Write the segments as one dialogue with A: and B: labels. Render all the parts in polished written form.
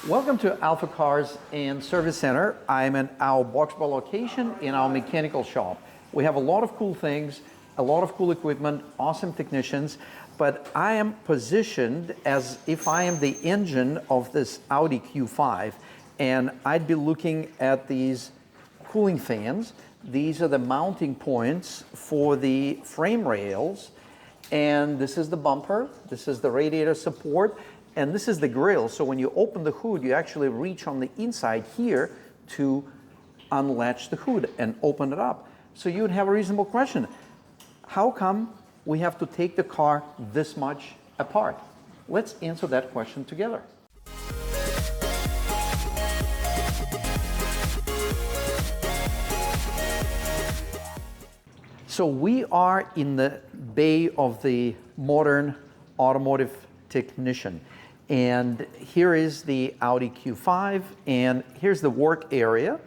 A: Welcome to AlphaCars and Service Center. I'm in our Boxborough location in our mechanical shop. We have a lot of cool things, a lot of cool equipment, awesome technicians, but I am positioned as if I am the engine of this Audi Q5, and I'd be looking at these cooling fans. These are the mounting points for the frame rails, and this is the bumper, this is the radiator support, and this is the grill. So when you open the hood, you actually reach on the inside here to unlatch the hood and open it up. So you would have a reasonable question. How come we have to take the car this much apart? Let's answer that question together. So we are in the bay of the modern automotive technician. And here is the Audi Q5, and here's the work area.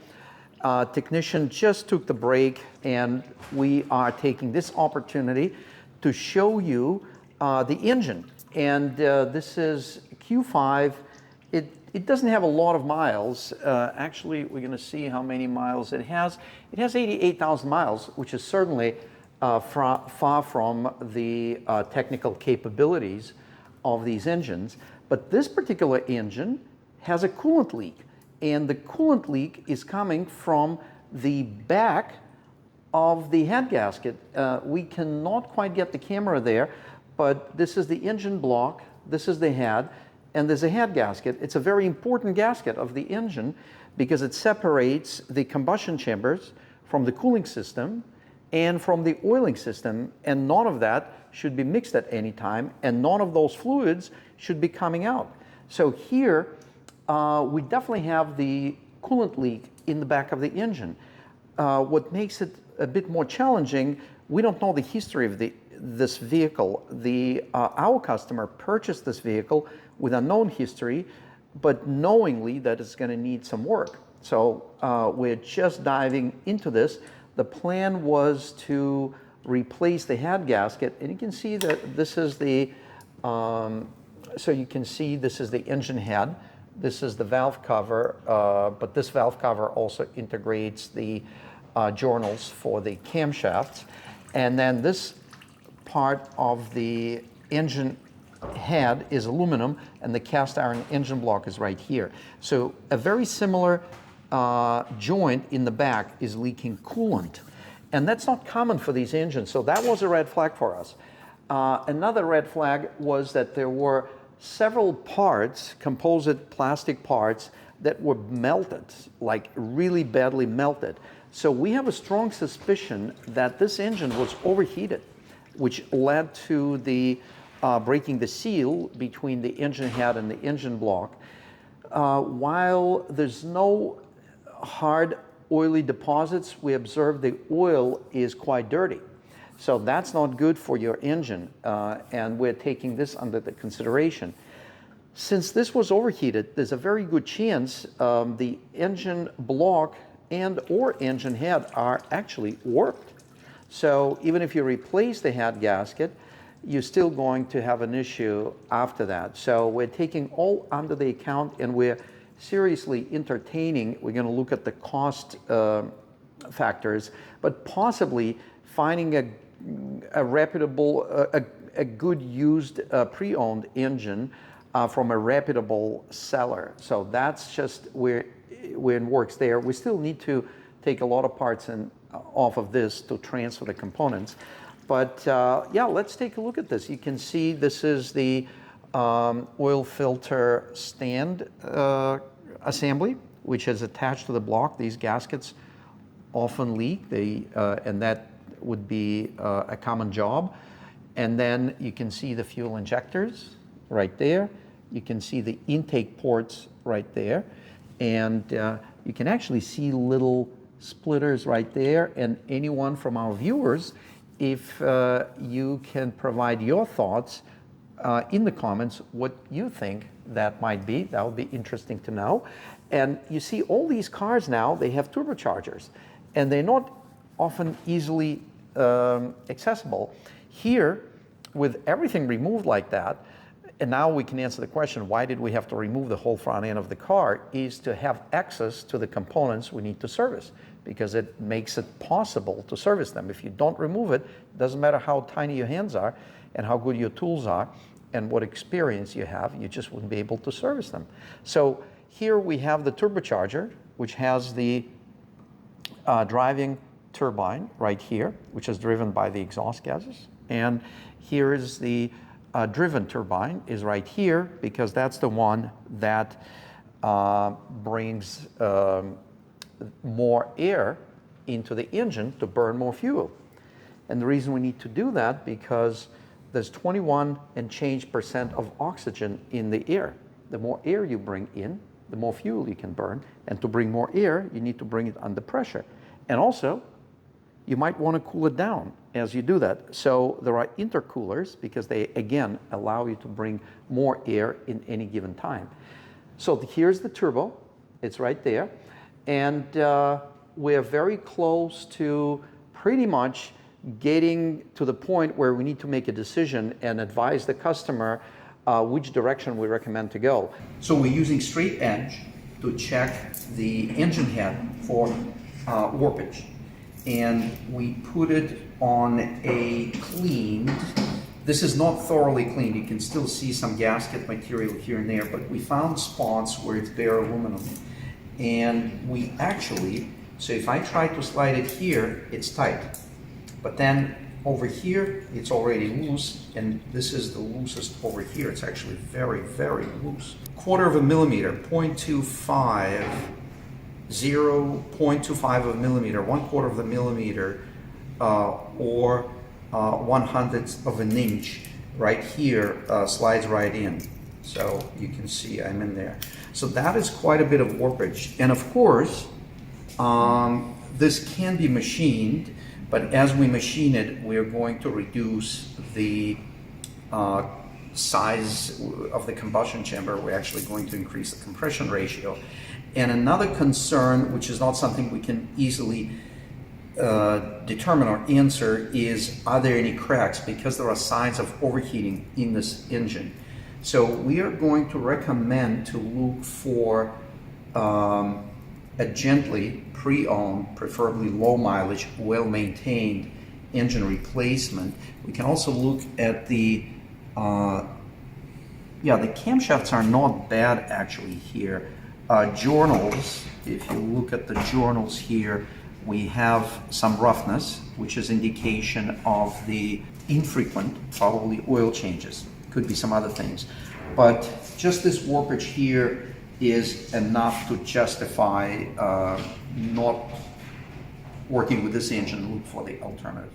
A: Technician just took the break, and we are taking this opportunity to show you the engine. And this is Q5. It doesn't have a lot of miles. Actually, we're going to see how many miles it has. It has 88,000 miles, which is certainly far from the technical capabilities of these engines. But this particular engine has a coolant leak, and the coolant leak is coming from the back of the head gasket. We cannot quite get the camera there, but this is the engine block, this is the head, and there's a head gasket. It's a very important gasket of the engine because it separates the combustion chambers from the cooling system and from the oiling system, and none of that should be mixed at any time, and none of those fluids should be coming out. So here, we definitely have the coolant leak in the back of the engine. What makes it a bit more challenging, we don't know the history of this vehicle. Our customer purchased this vehicle with unknown history, but knowingly that it's going to need some work. So we're just diving into this. The plan was to replace the head gasket, and you can see that this is the this is the engine head, this is the valve cover, but this valve cover also integrates the journals for the camshafts, and then this part of the engine head is aluminum, and the cast iron engine block is right here. So a very similar joint in the back is leaking coolant. And that's not common for these engines, so that was a red flag for us. Another red flag was that there were several parts, composite plastic parts, that were melted, like really badly melted. So we have a strong suspicion that this engine was overheated, which led to the breaking the seal between the engine head and the engine block. While there's no hard oily deposits, we observe the oil is quite dirty. So that's not good for your engine, and we're taking this under the consideration. Since this was overheated, there's a very good chance the engine block and or engine head are actually warped. So even if you replace the head gasket, you're still going to have an issue after that. So we're taking all under the account, and we're seriously entertaining. We're going to look at the cost factors, but possibly finding a reputable, a good used pre-owned engine from a reputable seller. So that's just where it works there. We still need to take a lot of parts off of this to transfer the components. But yeah, let's take a look at this. You can see this is the oil filter stand assembly, which is attached to the block. These gaskets often leak, and that would be a common job. And then you can see the fuel injectors right there. You can see the intake ports right there. And you can actually see little splitters right there. And anyone from our viewers, if you can provide your thoughts in the comments what you think that might be, that would be interesting to know. And you see all these cars now, they have turbochargers, and they're not often easily accessible. Here, with everything removed like that, And now we can answer the question, why did we have to remove the whole front end of the car, is to have access to the components we need to service, because it makes it possible to service them. If you don't remove it, it doesn't matter how tiny your hands are and how good your tools are and what experience you have, you just wouldn't be able to service them. So here we have the turbocharger, which has the driving turbine right here, which is driven by the exhaust gases. And here is the driven turbine is right here, because that's the one that brings more air into the engine to burn more fuel. And the reason we need to do that, because there's 21 and change % of oxygen in the air. The more air you bring in, the more fuel you can burn. And to bring more air, you need to bring it under pressure. And also, you might want to cool it down as you do that. So there are intercoolers, because they, again, allow you to bring more air in any given time. So here's the turbo. It's right there. And we're very close to pretty much getting to the point where we need to make a decision and advise the customer which direction we recommend to go. So we're using straight edge to check the engine head for warpage. And we put it on a cleaned, this is not thoroughly cleaned, you can still see some gasket material here and there, but we found spots where it's bare aluminum. And we actually, so if I try to slide it here, it's tight. But then over here, it's already loose, and this is the loosest over here. It's actually very, very loose. 1/4 millimeter, 0.25, 0.25 millimeter, 1/4 millimeter, or 1/100 of an inch right here slides right in. So you can see I'm in there. So that is quite a bit of warpage. And of course, this can be machined, but as we machine it, we're going to reduce the size of the combustion chamber. We're actually going to increase the compression ratio. And another concern, which is not something we can easily determine or answer, is are there any cracks, because there are signs of overheating in this engine. So we are going to recommend to look for a gently pre-owned, preferably low mileage, well-maintained engine replacement. We can also look at the camshafts are not bad actually here. Journals, if you look at the journals here, we have some roughness, which is indication of the infrequent, probably oil changes. Could be some other things. But just this warpage here is enough to justify not working with this engine, look for the alternative.